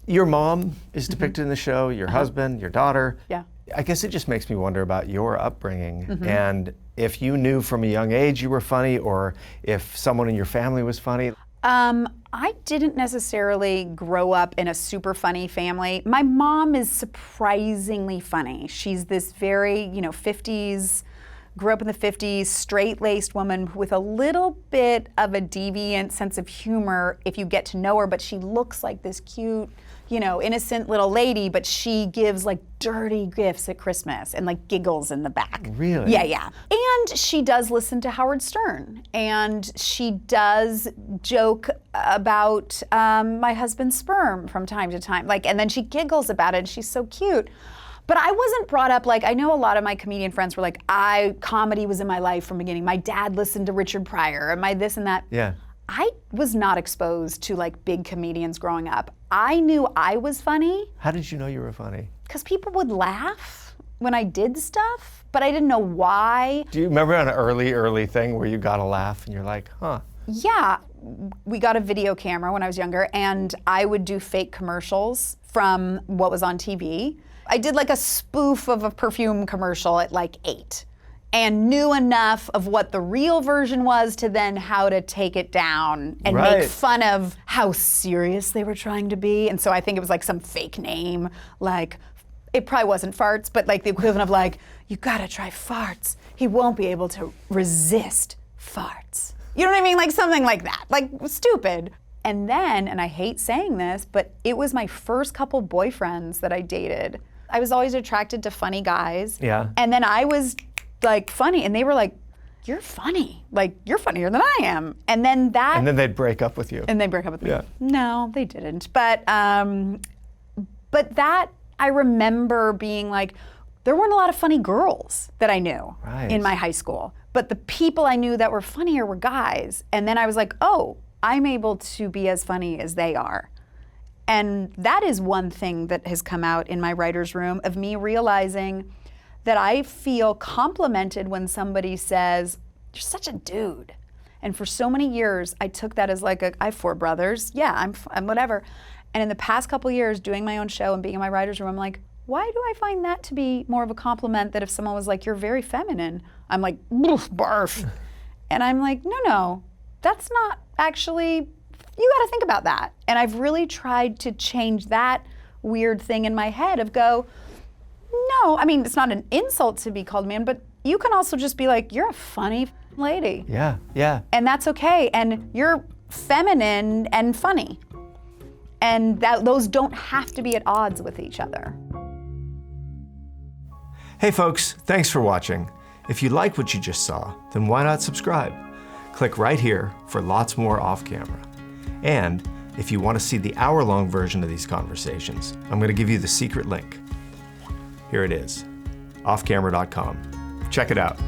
Your mom is depicted in the show, your husband, your daughter. Yeah. I guess it just makes me wonder about your upbringing and if you knew from a young age you were funny or if someone in your family was funny. I didn't necessarily grow up in a super funny family. My mom is surprisingly funny. She's this very, 50s, grew up in the 50s, straight-laced woman with a little bit of a deviant sense of humor if you get to know her, but she looks like this cute, innocent little lady, but she gives like dirty gifts at Christmas and like giggles in the back. Really? Yeah. And she does listen to Howard Stern, and she does joke about my husband's sperm from time to time. And then she giggles about it, and she's so cute. But I wasn't brought up I know a lot of my comedian friends were like, comedy was in my life from the beginning. My dad listened to Richard Pryor, and my this and that. Yeah. I was not exposed to big comedians growing up. I knew I was funny. How did you know you were funny? Because people would laugh when I did stuff, but I didn't know why. Do you remember an early thing where you got a laugh and you're like, huh? Yeah, we got a video camera when I was younger, and I would do fake commercials from what was on TV. I did a spoof of a perfume commercial at 8 and knew enough of what the real version was to then how to take it down and make fun of how serious they were trying to be. And so I think it was some fake name, it probably wasn't farts, but the equivalent of you gotta try farts. He won't be able to resist farts. You know what I mean? Something like that, stupid. And then, and I hate saying this, but it was my first couple boyfriends that I dated. I was always attracted to funny guys. Yeah. And then I was funny, and they were like, you're funny. You're funnier than I am. And then that. And then they'd break up with you. And they'd break up with me. Yeah. No, they didn't. But that, I remember being there weren't a lot of funny girls that I knew in my high school. But the people I knew that were funnier were guys. And then I was like, oh, I'm able to be as funny as they are. And that is one thing that has come out in my writer's room of me realizing that I feel complimented when somebody says, you're such a dude. And for so many years, I took that as I have 4 brothers. Yeah, I'm whatever. And in the past couple years, doing my own show and being in my writer's room, I'm like, why do I find that to be more of a compliment that if someone was like, you're very feminine, I'm like, barf. And I'm like, no, that's not actually, you gotta think about that. And I've really tried to change that weird thing in my head of no, I mean, it's not an insult to be called a man, but you can also just be like, you're a funny lady. Yeah. And that's okay, and you're feminine and funny. And those don't have to be at odds with each other. Hey folks, thanks for watching. If you like what you just saw, then why not subscribe? Click right here for lots more off camera. And if you want to see the hour-long version of these conversations, I'm going to give you the secret link. Here it is, offcamera.com. Check it out.